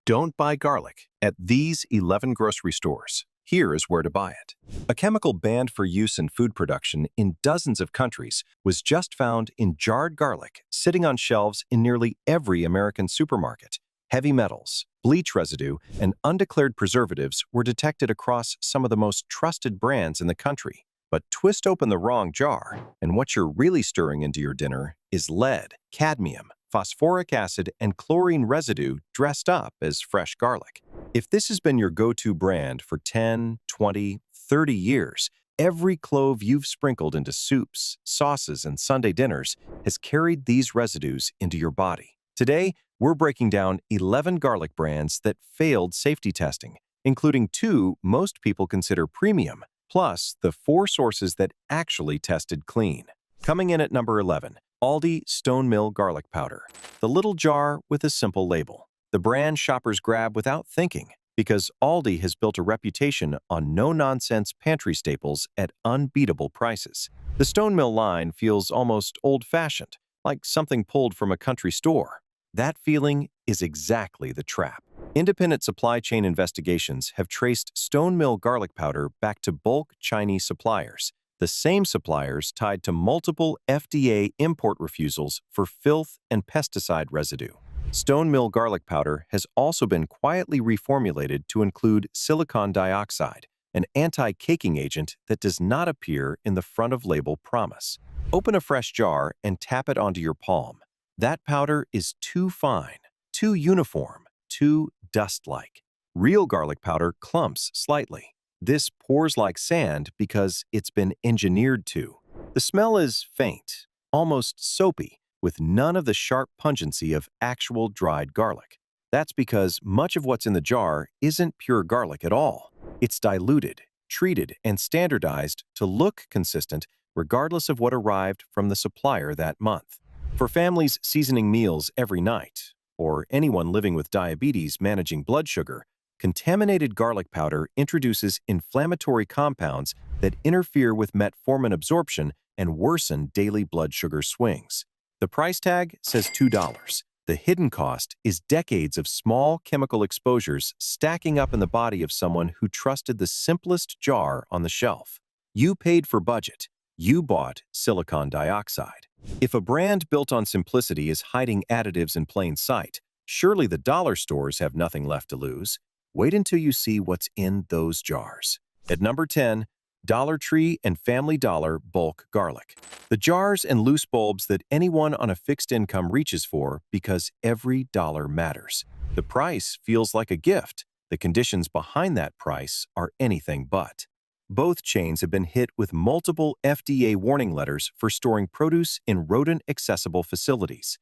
Don't buy garlic at these 11 grocery stores. Here is where to buy it. A chemical banned for use in food production in dozens of countries was just found in jarred garlic sitting on shelves in nearly every American supermarket. Heavy metals, bleach residue, and undeclared preservatives were detected across some of the most trusted brands in the country. But twist open the wrong jar, and what you're really stirring into your dinner is lead, cadmium, phosphoric acid, and chlorine residue dressed up as fresh garlic. If this has been your go-to brand for 10, 20, 30 years, every clove you've sprinkled into soups, sauces, and Sunday dinners has carried these residues into your body. Today, we're breaking down 11 garlic brands that failed safety testing, including 2 most people consider premium, plus the 4 sources that actually tested clean. Coming in at number 11, Aldi Stonemill garlic powder. The little jar with a simple label. The brand shoppers grab without thinking because Aldi has built a reputation on no-nonsense pantry staples at unbeatable prices. The Stonemill line feels almost old-fashioned, like something pulled from a country store. That feeling is exactly the trap. Independent supply chain investigations have traced Stonemill garlic powder back to bulk Chinese suppliers, the same suppliers tied to multiple FDA import refusals for filth and pesticide residue. Stonemill garlic powder has also been quietly reformulated to include silicon dioxide, an anti-caking agent that does not appear in the front-of-label promise. Open a fresh jar and tap it onto your palm. That powder is too fine, too uniform, too dust-like. Real garlic powder clumps slightly. This pours like sand because it's been engineered to. The smell is faint, almost soapy, with none of the sharp pungency of actual dried garlic. That's because much of what's in the jar isn't pure garlic at all. It's diluted, treated, and standardized to look consistent regardless of what arrived from the supplier that month. For families seasoning meals every night, or anyone living with diabetes managing blood sugar, contaminated garlic powder introduces inflammatory compounds that interfere with metformin absorption and worsen daily blood sugar swings. The price tag says $2. The hidden cost is decades of small chemical exposures stacking up in the body of someone who trusted the simplest jar on the shelf. You paid for budget. You bought silicon dioxide. If a brand built on simplicity is hiding additives in plain sight, surely the dollar stores have nothing left to lose. Wait until you see what's in those jars. At number 10, Dollar Tree and Family Dollar bulk garlic. The jars and loose bulbs that anyone on a fixed income reaches for because every dollar matters. The price feels like a gift. The conditions behind that price are anything but. Both chains have been hit with multiple FDA warning letters for storing produce in rodent-accessible facilities.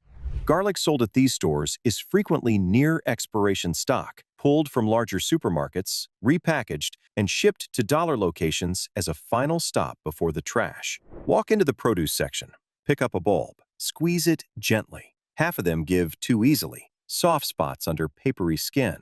Garlic sold at these stores is frequently near expiration stock, pulled from larger supermarkets, repackaged, and shipped to dollar locations as a final stop before the trash. Walk into the produce section, pick up a bulb, squeeze it gently. Half of them give too easily, soft spots under papery skin.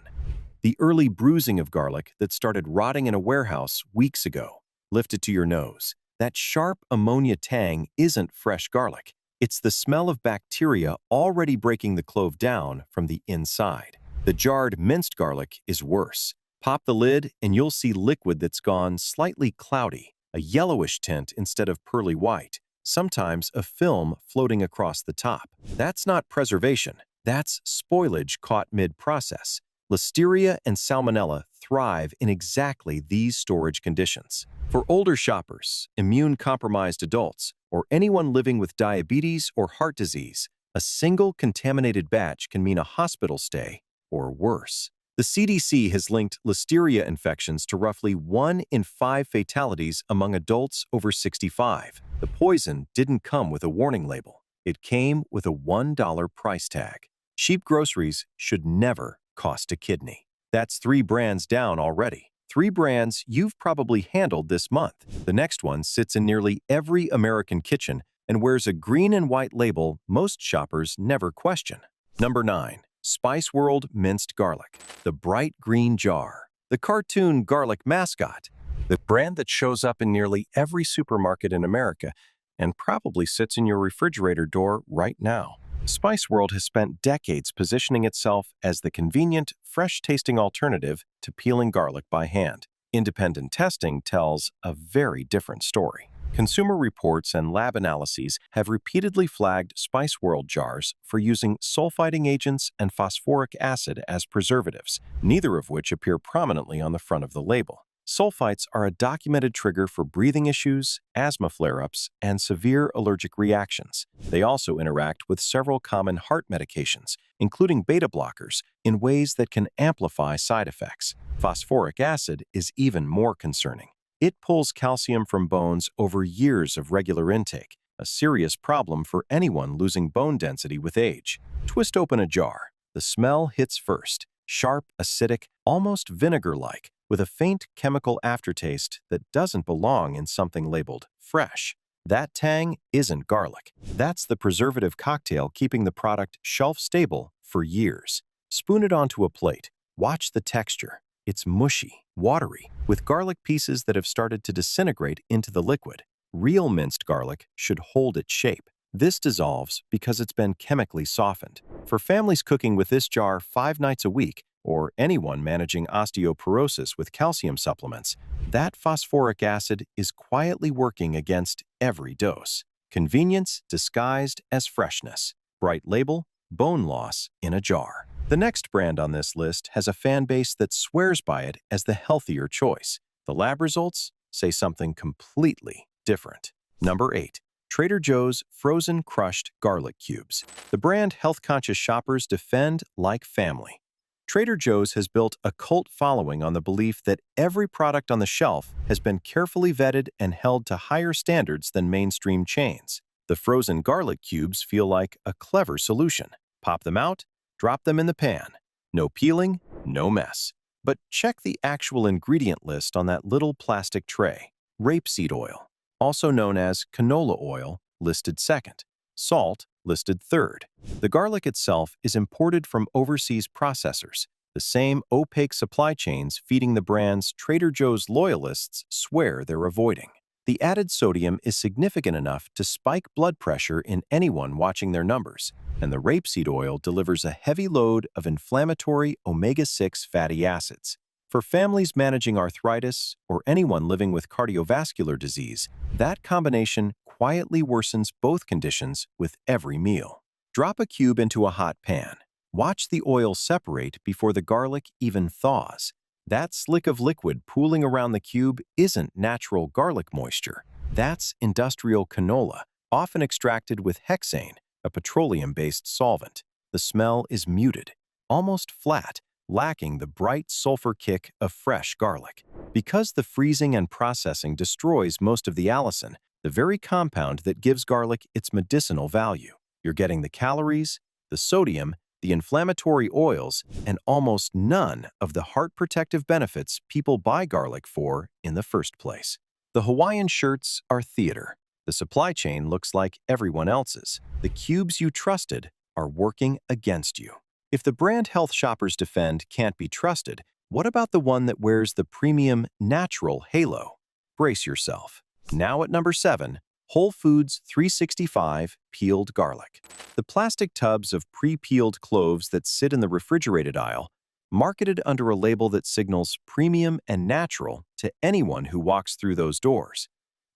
The early bruising of garlic that started rotting in a warehouse weeks ago. Lift it to your nose. That sharp ammonia tang isn't fresh garlic. It's the smell of bacteria already breaking the clove down from the inside. The jarred minced garlic is worse. Pop the lid and you'll see liquid that's gone slightly cloudy, a yellowish tint instead of pearly white, sometimes a film floating across the top. That's not preservation. That's spoilage caught mid-process. Listeria and Salmonella thrive in exactly these storage conditions. For older shoppers, immune-compromised adults, or anyone living with diabetes or heart disease, a single contaminated batch can mean a hospital stay or worse. The CDC has linked Listeria infections to roughly 1 in 5 fatalities among adults over 65. The poison didn't come with a warning label. It came with a $1 price tag. Cheap groceries should never cost a kidney. That's 3 brands down already. 3 brands you've probably handled this month. The next one sits in nearly every American kitchen and wears a green and white label most shoppers never question. Number 9. Spice World minced garlic. The bright green jar. The cartoon garlic mascot. The brand that shows up in nearly every supermarket in America and probably sits in your refrigerator door right now. Spice World has spent decades positioning itself as the convenient, fresh-tasting alternative to peeling garlic by hand. Independent testing tells a very different story. Consumer reports and lab analyses have repeatedly flagged Spice World jars for using sulfiting agents and phosphoric acid as preservatives, neither of which appear prominently on the front of the label. Sulfites are a documented trigger for breathing issues, asthma flare-ups, and severe allergic reactions. They also interact with several common heart medications, including beta blockers, in ways that can amplify side effects. Phosphoric acid is even more concerning. It pulls calcium from bones over years of regular intake, a serious problem for anyone losing bone density with age. Twist open a jar. The smell hits first, sharp, acidic, almost vinegar-like, with a faint chemical aftertaste that doesn't belong in something labeled fresh. That tang isn't garlic. That's the preservative cocktail keeping the product shelf-stable for years. Spoon it onto a plate. Watch the texture. It's mushy, watery, with garlic pieces that have started to disintegrate into the liquid. Real minced garlic should hold its shape. This dissolves because it's been chemically softened. For families cooking with this jar 5 nights a week, or anyone managing osteoporosis with calcium supplements, that phosphoric acid is quietly working against every dose. Convenience disguised as freshness. Bright label, bone loss in a jar. The next brand on this list has a fan base that swears by it as the healthier choice. The lab results say something completely different. Number 8. Trader Joe's Frozen Crushed Garlic Cubes. The brand health-conscious shoppers defend like family. Trader Joe's has built a cult following on the belief that every product on the shelf has been carefully vetted and held to higher standards than mainstream chains. The frozen garlic cubes feel like a clever solution. Pop them out, drop them in the pan. No peeling, no mess. But check the actual ingredient list on that little plastic tray. Rapeseed oil, also known as canola oil, listed second. Salt, listed third. The garlic itself is imported from overseas processors, the same opaque supply chains feeding the brands Trader Joe's loyalists swear they're avoiding. The added sodium is significant enough to spike blood pressure in anyone watching their numbers, and the rapeseed oil delivers a heavy load of inflammatory omega-6 fatty acids. For families managing arthritis or anyone living with cardiovascular disease, that combination quietly worsens both conditions with every meal. Drop a cube into a hot pan. Watch the oil separate before the garlic even thaws. That slick of liquid pooling around the cube isn't natural garlic moisture. That's industrial canola, often extracted with hexane, a petroleum-based solvent. The smell is muted, almost flat, lacking the bright sulfur kick of fresh garlic. Because the freezing and processing destroys most of the allicin, the very compound that gives garlic its medicinal value. You're getting the calories, the sodium, the inflammatory oils, and almost none of the heart protective benefits people buy garlic for in the first place. The Hawaiian shirts are theater. The supply chain looks like everyone else's. The cubes you trusted are working against you. If the brand health shoppers defend can't be trusted, what about the one that wears the premium natural halo? Brace yourself. Now at number 7, Whole Foods 365 Peeled Garlic. The plastic tubs of pre-peeled cloves that sit in the refrigerated aisle, marketed under a label that signals premium and natural to anyone who walks through those doors.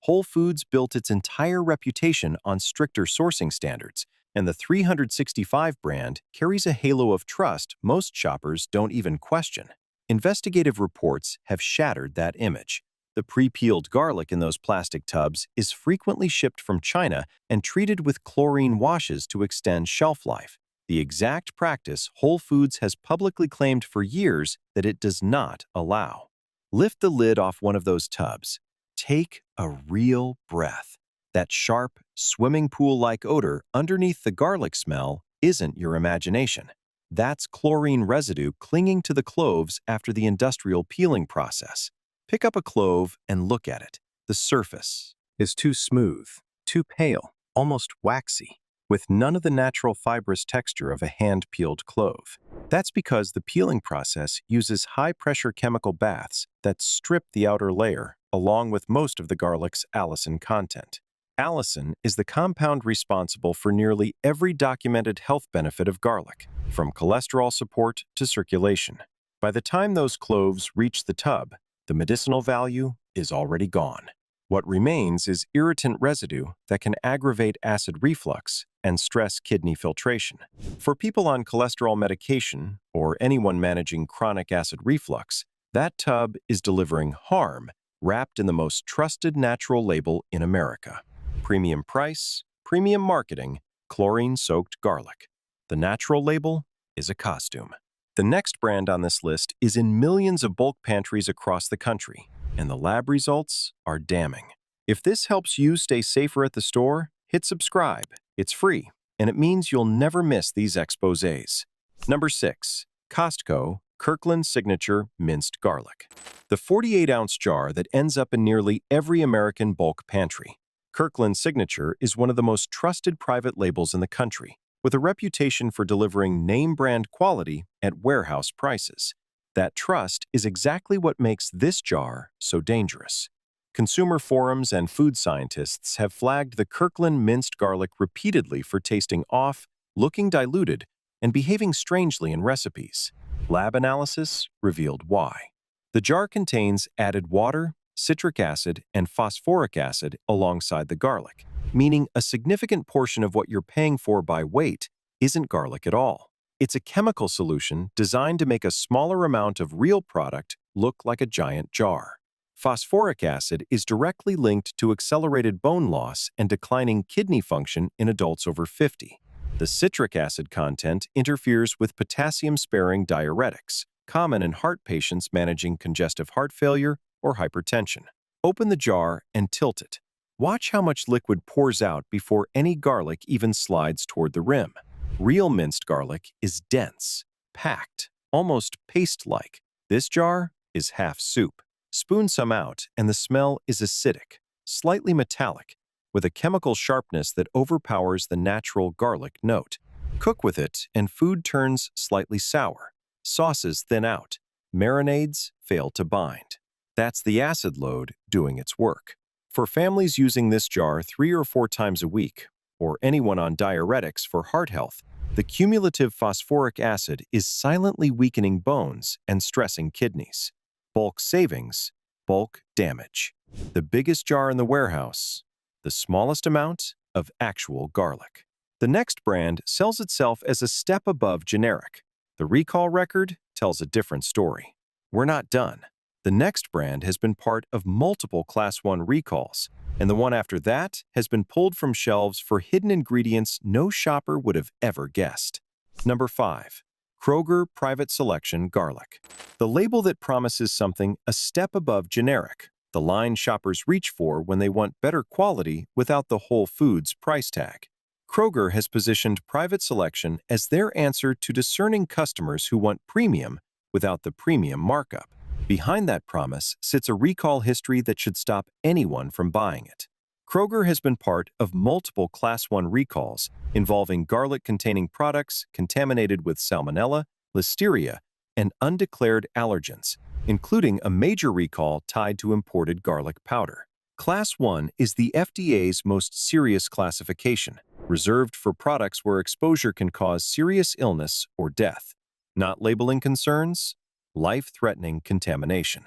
Whole Foods built its entire reputation on stricter sourcing standards, and the 365 brand carries a halo of trust most shoppers don't even question. Investigative reports have shattered that image. The pre-peeled garlic in those plastic tubs is frequently shipped from China and treated with chlorine washes to extend shelf life, the exact practice Whole Foods has publicly claimed for years that it does not allow. Lift the lid off one of those tubs. Take a real breath. That sharp, swimming pool-like odor underneath the garlic smell isn't your imagination. That's chlorine residue clinging to the cloves after the industrial peeling process. Pick up a clove and look at it. The surface is too smooth, too pale, almost waxy, with none of the natural fibrous texture of a hand-peeled clove. That's because the peeling process uses high-pressure chemical baths that strip the outer layer along with most of the garlic's allicin content. Allicin is the compound responsible for nearly every documented health benefit of garlic, from cholesterol support to circulation. By the time those cloves reach the tub, the medicinal value is already gone. What remains is irritant residue that can aggravate acid reflux and stress kidney filtration. For people on cholesterol medication or anyone managing chronic acid reflux, that tub is delivering harm wrapped in the most trusted natural label in America. Premium price, premium marketing, chlorine-soaked garlic. The natural label is a costume. The next brand on this list is in millions of bulk pantries across the country, and the lab results are damning. If this helps you stay safer at the store, hit subscribe. It's free, and it means you'll never miss these exposés. Number 6. Costco Kirkland Signature Minced Garlic. The 48-ounce jar that ends up in nearly every American bulk pantry. Kirkland Signature is one of the most trusted private labels in the country, with a reputation for delivering name-brand quality at warehouse prices. That trust is exactly what makes this jar so dangerous. Consumer forums and food scientists have flagged the Kirkland minced garlic repeatedly for tasting off, looking diluted, and behaving strangely in recipes. Lab analysis revealed why. The jar contains added water, citric acid, and phosphoric acid alongside the garlic, meaning a significant portion of what you're paying for by weight isn't garlic at all. It's a chemical solution designed to make a smaller amount of real product look like a giant jar. Phosphoric acid is directly linked to accelerated bone loss and declining kidney function in adults over 50. The citric acid content interferes with potassium-sparing diuretics, common in heart patients managing congestive heart failure or hypertension. Open the jar and tilt it. Watch how much liquid pours out before any garlic even slides toward the rim. Real minced garlic is dense, packed, almost paste-like. This jar is half soup. Spoon some out, and the smell is acidic, slightly metallic, with a chemical sharpness that overpowers the natural garlic note. Cook with it, and food turns slightly sour. Sauces thin out. Marinades fail to bind. That's the acid load doing its work. For families using this jar 3 or 4 times a week, or anyone on diuretics for heart health, the cumulative phosphoric acid is silently weakening bones and stressing kidneys. Bulk savings, bulk damage. The biggest jar in the warehouse, the smallest amount of actual garlic. The next brand sells itself as a step above generic. The recall record tells a different story. We're not done. The next brand has been part of multiple Class 1 recalls, and the one after that has been pulled from shelves for hidden ingredients no shopper would have ever guessed. Number 5. Kroger Private Selection Garlic. The label that promises something a step above generic, the line shoppers reach for when they want better quality without the Whole Foods price tag. Kroger has positioned Private Selection as their answer to discerning customers who want premium without the premium markup. Behind that promise sits a recall history that should stop anyone from buying it. Kroger has been part of multiple Class 1 recalls involving garlic-containing products contaminated with salmonella, listeria, and undeclared allergens, including a major recall tied to imported garlic powder. Class 1 is the FDA's most serious classification, reserved for products where exposure can cause serious illness or death. Not labeling concerns? Life-threatening contamination.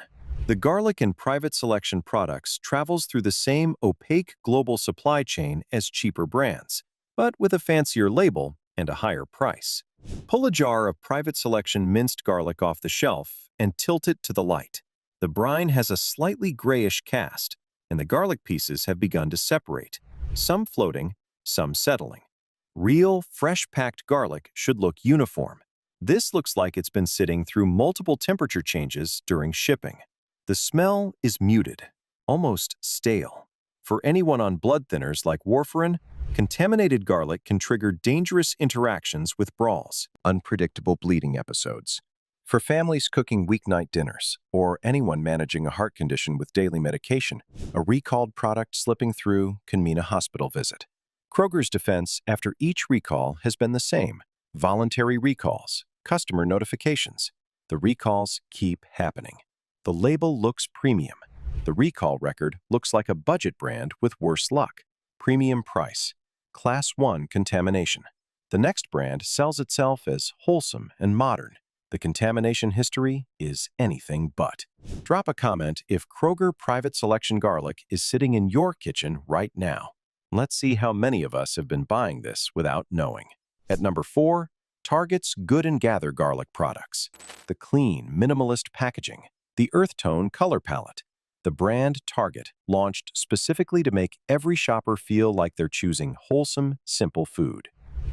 The garlic in Private Selection products travels through the same opaque global supply chain as cheaper brands, but with a fancier label and a higher price. Pull a jar of Private Selection minced garlic off the shelf and tilt it to the light. The brine has a slightly grayish cast, and the garlic pieces have begun to separate, some floating, some settling. Real, fresh-packed garlic should look uniform. This looks like it's been sitting through multiple temperature changes during shipping. The smell is muted, almost stale. For anyone on blood thinners like warfarin, contaminated garlic can trigger dangerous interactions with brawls, unpredictable bleeding episodes. For families cooking weeknight dinners, or anyone managing a heart condition with daily medication, a recalled product slipping through can mean a hospital visit. Kroger's defense after each recall has been the same: voluntary recalls, customer notifications. The recalls keep happening. The label looks premium. The recall record looks like a budget brand with worse luck. premium price, Class 1 contamination. The next brand sells itself as wholesome and modern. The contamination history is anything but. Drop a comment if Kroger Private Selection garlic is sitting in your kitchen right now. Let's see how many of us have been buying this without knowing. At number 4, Target's Good & Gather garlic products. The clean, minimalist packaging, the earth tone color palette. The brand Target launched specifically to make every shopper feel like they're choosing wholesome, simple food.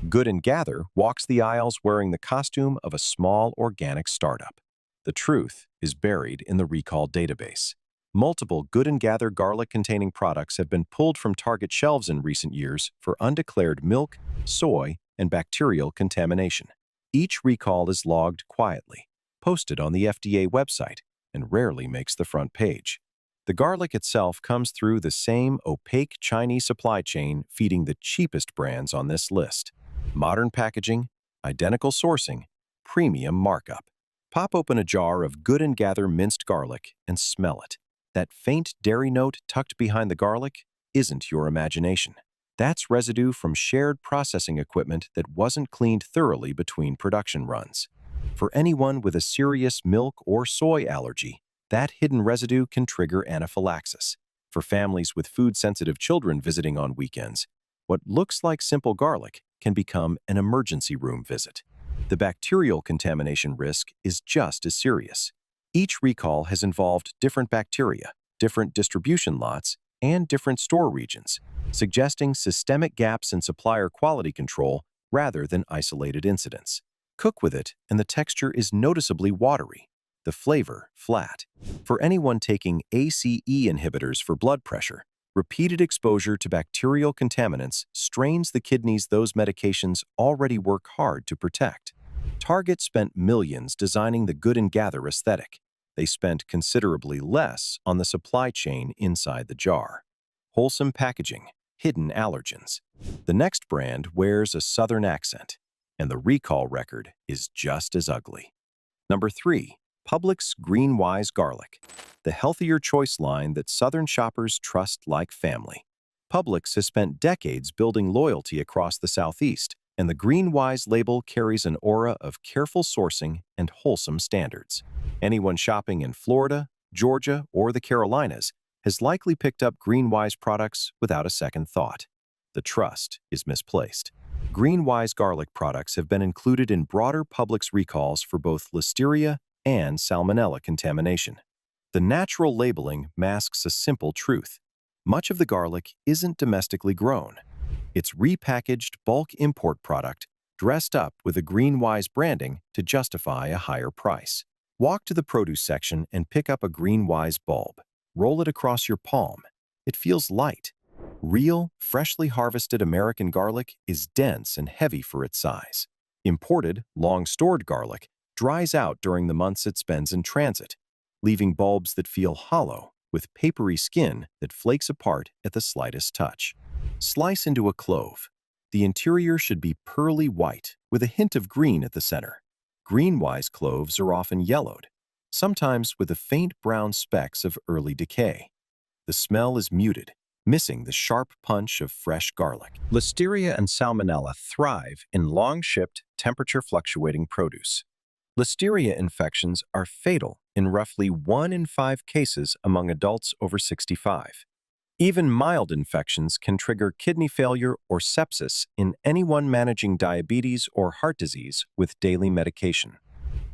Good & Gather walks the aisles wearing the costume of a small organic startup. The truth is buried in the recall database. Multiple Good & Gather garlic-containing products have been pulled from Target shelves in recent years for undeclared milk, soy, and bacterial contamination. Each recall is logged quietly, posted on the FDA website, and rarely makes the front page. The garlic itself comes through the same opaque Chinese supply chain feeding the cheapest brands on this list. Modern packaging, identical sourcing, premium markup. Pop open a jar of Good & Gather minced garlic and smell it. That faint dairy note tucked behind the garlic isn't your imagination. That's residue from shared processing equipment that wasn't cleaned thoroughly between production runs. For anyone with a serious milk or soy allergy, that hidden residue can trigger anaphylaxis. For families with food-sensitive children visiting on weekends, what looks like simple garlic can become an emergency room visit. The bacterial contamination risk is just as serious. Each recall has involved different bacteria, different distribution lots, and different store regions, suggesting systemic gaps in supplier quality control rather than isolated incidents. Cook with it, and the texture is noticeably watery, the flavor flat. For anyone taking ACE inhibitors for blood pressure, repeated exposure to bacterial contaminants strains the kidneys those medications already work hard to protect. Target spent millions designing the Good & Gather aesthetic. They spent considerably less on the supply chain inside the jar. Wholesome packaging, hidden allergens. The next brand wears a southern accent, and the recall record is just as ugly. Number 3, Publix GreenWise garlic, the healthier choice line that southern shoppers trust like family. Publix has spent decades building loyalty across the Southeast, and the GreenWise label carries an aura of careful sourcing and wholesome standards. Anyone shopping in Florida, Georgia, or the Carolinas has likely picked up GreenWise products without a second thought. The trust is misplaced. GreenWise garlic products have been included in broader Publix recalls for both Listeria and Salmonella contamination. The natural labeling masks a simple truth. Much of the garlic isn't domestically grown. It's repackaged bulk import product dressed up with a GreenWise branding to justify a higher price. Walk to the produce section and pick up a GreenWise bulb. Roll it across your palm. It feels light. Real, freshly harvested American garlic is dense and heavy for its size. Imported, long-stored garlic dries out during the months it spends in transit, leaving bulbs that feel hollow with papery skin that flakes apart at the slightest touch. Slice into a clove. The interior should be pearly white with a hint of green at the center. GreenWise cloves are often yellowed, sometimes with a faint brown specks of early decay. The smell is muted, missing the sharp punch of fresh garlic. Listeria and Salmonella thrive in long-shipped, temperature-fluctuating produce. Listeria infections are fatal in roughly 1 in 5 cases among adults over 65. Even mild infections can trigger kidney failure or sepsis in anyone managing diabetes or heart disease with daily medication.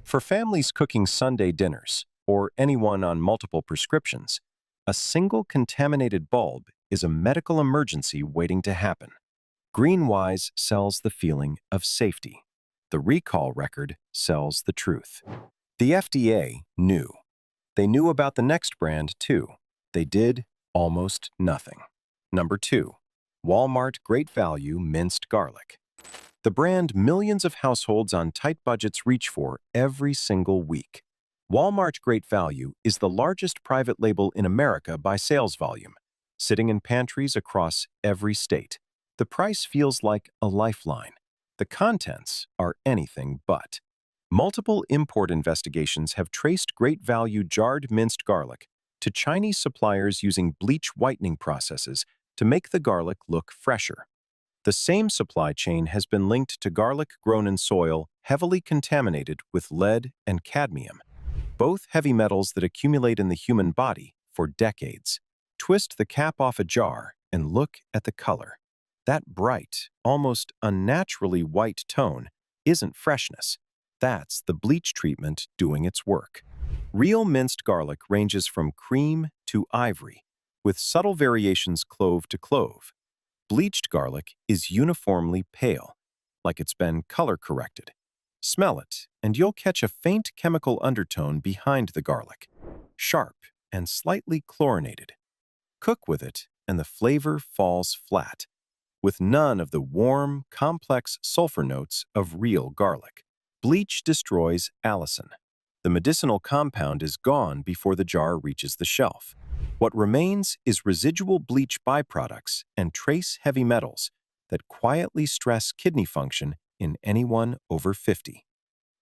For families cooking Sunday dinners or anyone on multiple prescriptions, a single contaminated bulb is a medical emergency waiting to happen. GreenWise sells the feeling of safety. The recall record sells the truth. The FDA knew. They knew about the next brand, too. They did almost nothing. Number 2, Walmart Great Value minced garlic. The brand millions of households on tight budgets reach for every single week. Walmart Great Value is the largest private label in America by sales volume, sitting in pantries across every state. The price feels like a lifeline. The contents are anything but. Multiple import investigations have traced Great Value jarred minced garlic to Chinese suppliers using bleach whitening processes to make the garlic look fresher. The same supply chain has been linked to garlic grown in soil heavily contaminated with lead and cadmium, both heavy metals that accumulate in the human body for decades. Twist the cap off a jar and look at the color. That bright, almost unnaturally white tone isn't freshness. That's the bleach treatment doing its work. Real minced garlic ranges from cream to ivory, with subtle variations clove to clove. Bleached garlic is uniformly pale, like it's been color-corrected. Smell it, and you'll catch a faint chemical undertone behind the garlic, sharp and slightly chlorinated. Cook with it, and the flavor falls flat, with none of the warm, complex sulfur notes of real garlic. Bleach destroys allicin. The medicinal compound is gone before the jar reaches the shelf. What remains is residual bleach byproducts and trace heavy metals that quietly stress kidney function in anyone over 50.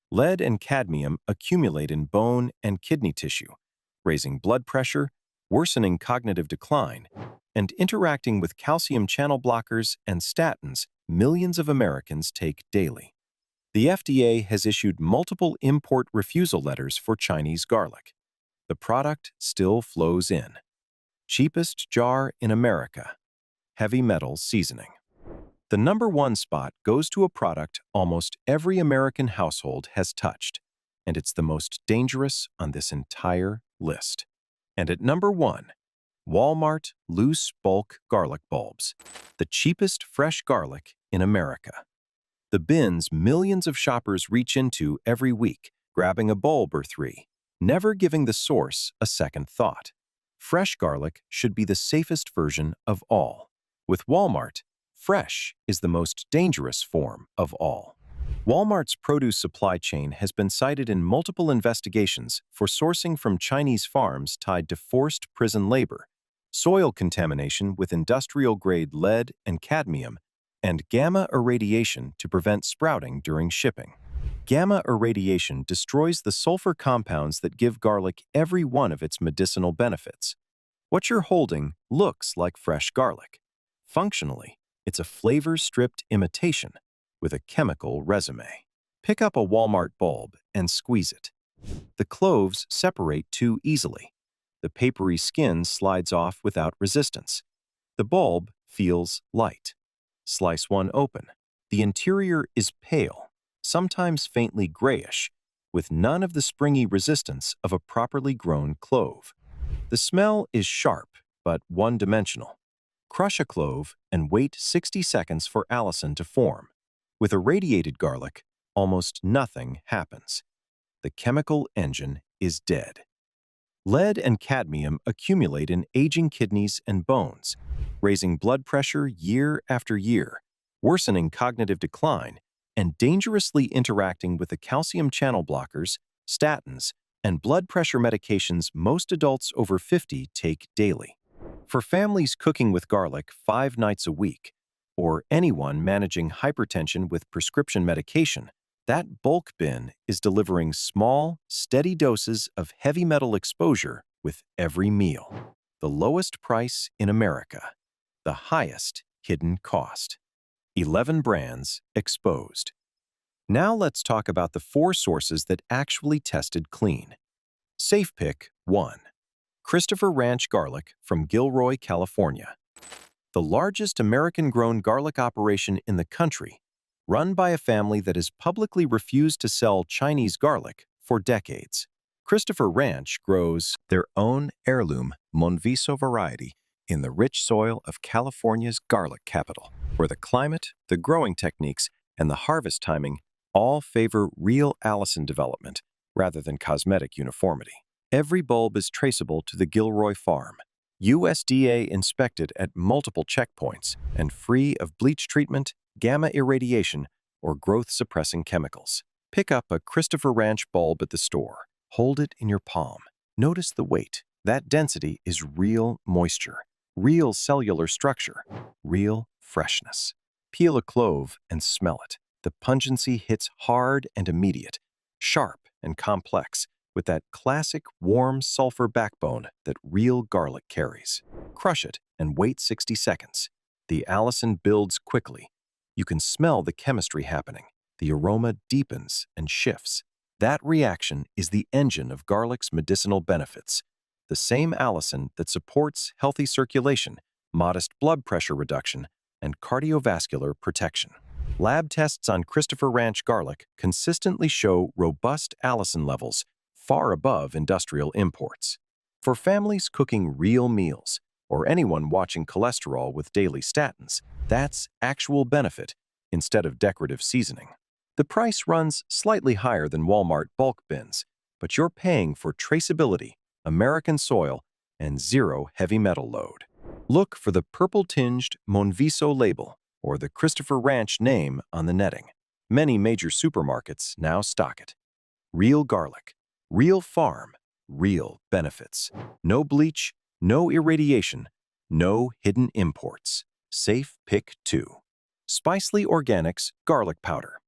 Lead and cadmium accumulate in bone and kidney tissue, raising blood pressure, worsening cognitive decline, and interacting with calcium channel blockers and statins millions of Americans take daily. The FDA has issued multiple import refusal letters for Chinese garlic. The product still flows in. Cheapest jar in America. Heavy metal seasoning. The #1 spot goes to a product almost every American household has touched, and it's the most dangerous on this entire list. And at #1, Walmart loose bulk garlic bulbs, the cheapest fresh garlic in America. The bins millions of shoppers reach into every week, grabbing a bulb or three, never giving the source a second thought. Fresh garlic should be the safest version of all. With Walmart, fresh is the most dangerous form of all. Walmart's produce supply chain has been cited in multiple investigations for sourcing from Chinese farms tied to forced prison labor, soil contamination with industrial-grade lead and cadmium, and gamma irradiation to prevent sprouting during shipping. Gamma irradiation destroys the sulfur compounds that give garlic every one of its medicinal benefits. What you're holding looks like fresh garlic. Functionally, it's a flavor-stripped imitation with a chemical resume. Pick up a Walmart bulb and squeeze it. The cloves separate too easily. The papery skin slides off without resistance. The bulb feels light. Slice one open. The interior is pale, sometimes faintly grayish, with none of the springy resistance of a properly grown clove. The smell is sharp, but one-dimensional. Crush a clove and wait 60 seconds for allicin to form. With irradiated garlic, almost nothing happens. The chemical engine is dead. Lead and cadmium accumulate in aging kidneys and bones, raising blood pressure year after year, worsening cognitive decline, and dangerously interacting with the calcium channel blockers, statins, and blood pressure medications most adults over 50 take daily. For families cooking with garlic 5 nights a week, or anyone managing hypertension with prescription medication, that bulk bin is delivering small, steady doses of heavy metal exposure with every meal. The lowest price in America. The highest hidden cost. 11 brands exposed. Now let's talk about the 4 sources that actually tested clean. Safe Pick 1. Christopher Ranch Garlic from Gilroy, California. The largest American-grown garlic operation in the country, run by a family that has publicly refused to sell Chinese garlic for decades. Christopher Ranch grows their own heirloom Monviso variety in the rich soil of California's garlic capital, where the climate, the growing techniques, and the harvest timing all favor real allicin development rather than cosmetic uniformity. Every bulb is traceable to the Gilroy farm, USDA inspected at multiple checkpoints, and free of bleach treatment, gamma irradiation, or growth-suppressing chemicals. Pick up a Christopher Ranch bulb at the store. Hold it in your palm. Notice the weight. That density is real moisture, real cellular structure, real freshness. Peel a clove and smell it. The pungency hits hard and immediate, sharp and complex, with that classic warm sulfur backbone that real garlic carries. Crush it and wait 60 seconds. The allicin builds quickly. You can smell the chemistry happening. The aroma deepens and shifts. That reaction is the engine of garlic's medicinal benefits. The same allicin that supports healthy circulation, modest blood pressure reduction, and cardiovascular protection. Lab tests on Christopher Ranch garlic consistently show robust allicin levels far above industrial imports. For families cooking real meals, or anyone watching cholesterol with daily statins, that's actual benefit instead of decorative seasoning. The price runs slightly higher than Walmart bulk bins, but you're paying for traceability, American soil, and zero heavy metal load. Look for the purple-tinged Monviso label or the Christopher Ranch name on the netting. Many major supermarkets now stock it. Real garlic, real farm, real benefits. No bleach, no irradiation, no hidden imports. Safe Pick 2. Spicely Organics Garlic Powder.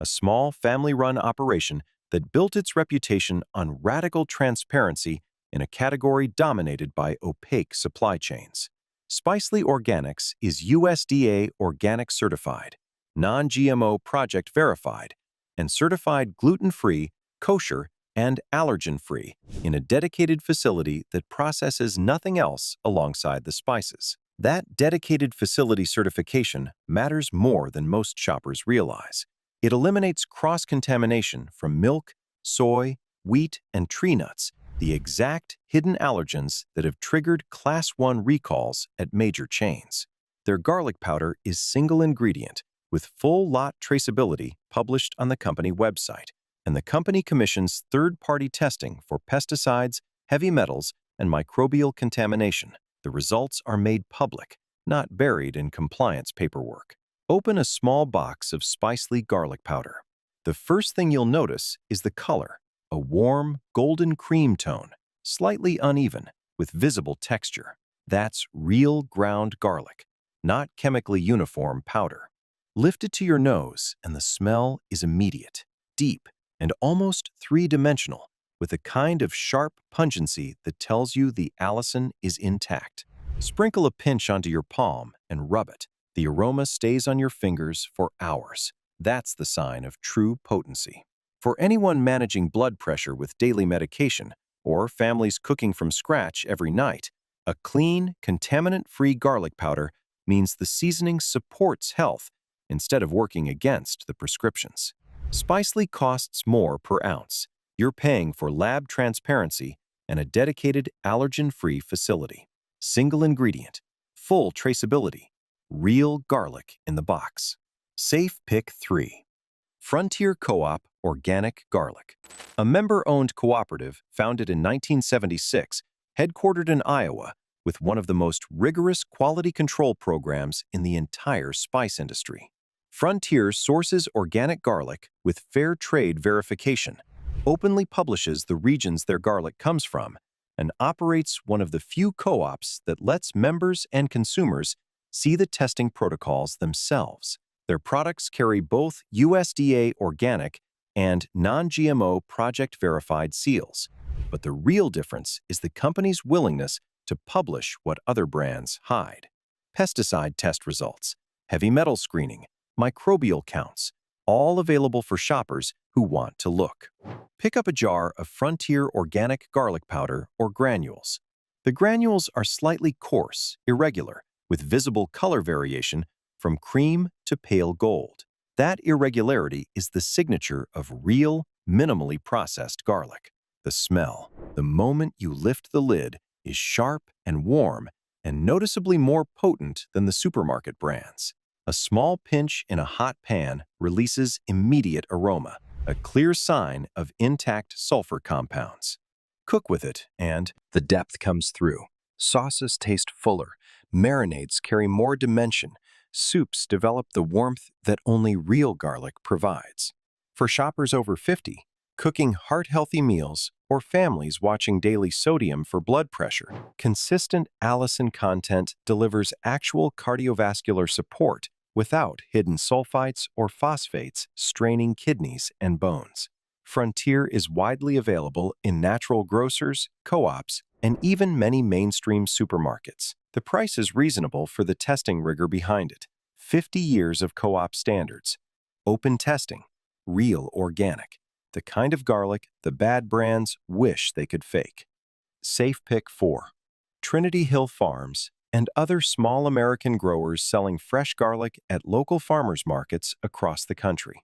A small family-run operation that built its reputation on radical transparency in a category dominated by opaque supply chains. Spicely Organics is USDA Organic Certified, non-GMO Project Verified, and certified gluten-free, kosher, and allergen-free in a dedicated facility that processes nothing else alongside the spices. That dedicated facility certification matters more than most shoppers realize. It eliminates cross-contamination from milk, soy, wheat, and tree nuts, the exact hidden allergens that have triggered Class 1 recalls at major chains. Their garlic powder is single ingredient, with full lot traceability published on the company website, and the company commissions third-party testing for pesticides, heavy metals, and microbial contamination. The results are made public, not buried in compliance paperwork. Open a small box of Spicely garlic powder. The first thing you'll notice is the color, a warm, golden cream tone, slightly uneven, with visible texture. That's real ground garlic, not chemically uniform powder. Lift it to your nose, and the smell is immediate, deep, and almost three-dimensional, with a kind of sharp pungency that tells you the allicin is intact. Sprinkle a pinch onto your palm and rub it. The aroma stays on your fingers for hours. That's the sign of true potency. For anyone managing blood pressure with daily medication, or families cooking from scratch every night, a clean, contaminant-free garlic powder means the seasoning supports health instead of working against the prescriptions. Spicely costs more per ounce. You're paying for lab transparency and a dedicated allergen-free facility. Single ingredient, full traceability, real garlic in the box. Safe Pick 3. Frontier Co-op Organic Garlic. A member-owned cooperative founded in 1976, headquartered in Iowa, with one of the most rigorous quality control programs in the entire spice industry. Frontier sources organic garlic with fair trade verification, openly publishes the regions their garlic comes from, and operates one of the few co-ops that lets members and consumers see the testing protocols themselves. Their products carry both USDA organic and non-GMO project-verified seals. But the real difference is the company's willingness to publish what other brands hide. Pesticide test results, heavy metal screening, microbial counts, all available for shoppers who want to look. Pick up a jar of Frontier Organic Garlic Powder or granules. The granules are slightly coarse, irregular, with visible color variation from cream to pale gold. That irregularity is the signature of real, minimally processed garlic. The smell, the moment you lift the lid, is sharp and warm and noticeably more potent than the supermarket brands. A small pinch in a hot pan releases immediate aroma, a clear sign of intact sulfur compounds. Cook with it, and the depth comes through. Sauces taste fuller, marinades carry more dimension, soups develop the warmth that only real garlic provides. For shoppers over 50, cooking heart-healthy meals, or families watching daily sodium for blood pressure, consistent allicin content delivers actual cardiovascular support without hidden sulfites or phosphates straining kidneys and bones. Frontier is widely available in natural grocers, co-ops, and even many mainstream supermarkets. The price is reasonable for the testing rigor behind it. 50 years of co-op standards. Open testing. Real organic. The kind of garlic the bad brands wish they could fake. Safe Pick 4. Trinity Hill Farms and other small American growers selling fresh garlic at local farmers markets across the country.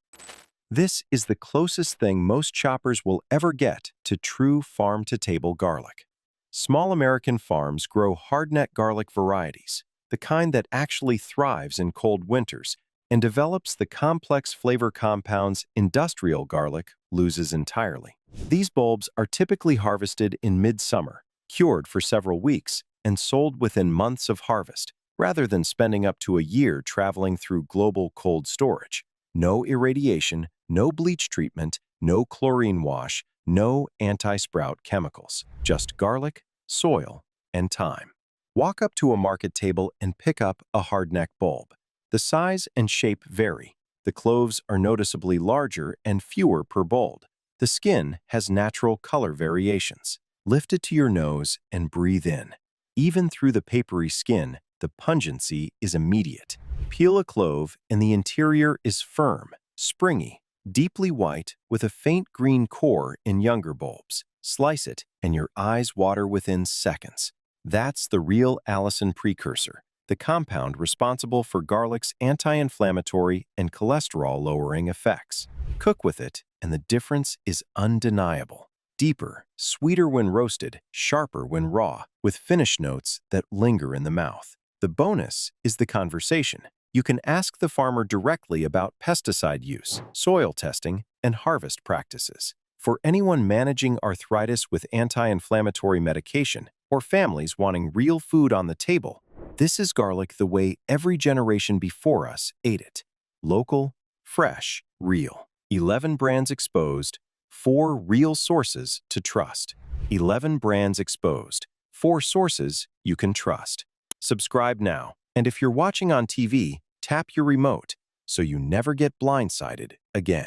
This is the closest thing most shoppers will ever get to true farm-to-table garlic. Small American farms grow hardneck garlic varieties, the kind that actually thrives in cold winters and develops the complex flavor compounds industrial garlic loses entirely. These bulbs are typically harvested in midsummer, cured for several weeks, and sold within months of harvest, rather than spending up to a year traveling through global cold storage. No irradiation, no bleach treatment, no chlorine wash, no anti-sprout chemicals. Just garlic, soil, and time. Walk up to a market table and pick up a hardneck bulb. The size and shape vary. The cloves are noticeably larger and fewer per bulb. The skin has natural color variations. Lift it to your nose and breathe in. Even through the papery skin, the pungency is immediate. Peel a clove and the interior is firm, springy, deeply white with a faint green core in younger bulbs. Slice it and your eyes water within seconds. That's the real allicin precursor, the compound responsible for garlic's anti-inflammatory and cholesterol-lowering effects. Cook with it and the difference is undeniable. Deeper, sweeter when roasted, sharper when raw, with finish notes that linger in the mouth. The bonus is the conversation. You can ask the farmer directly about pesticide use, soil testing, and harvest practices. For anyone managing arthritis with anti-inflammatory medication, or families wanting real food on the table, this is garlic the way every generation before us ate it. Local, fresh, real. 11 brands exposed, 4 real sources to trust. 11 brands exposed, 4 sources you can trust. Subscribe now, and if you're watching on TV, tap your remote so you never get blindsided again.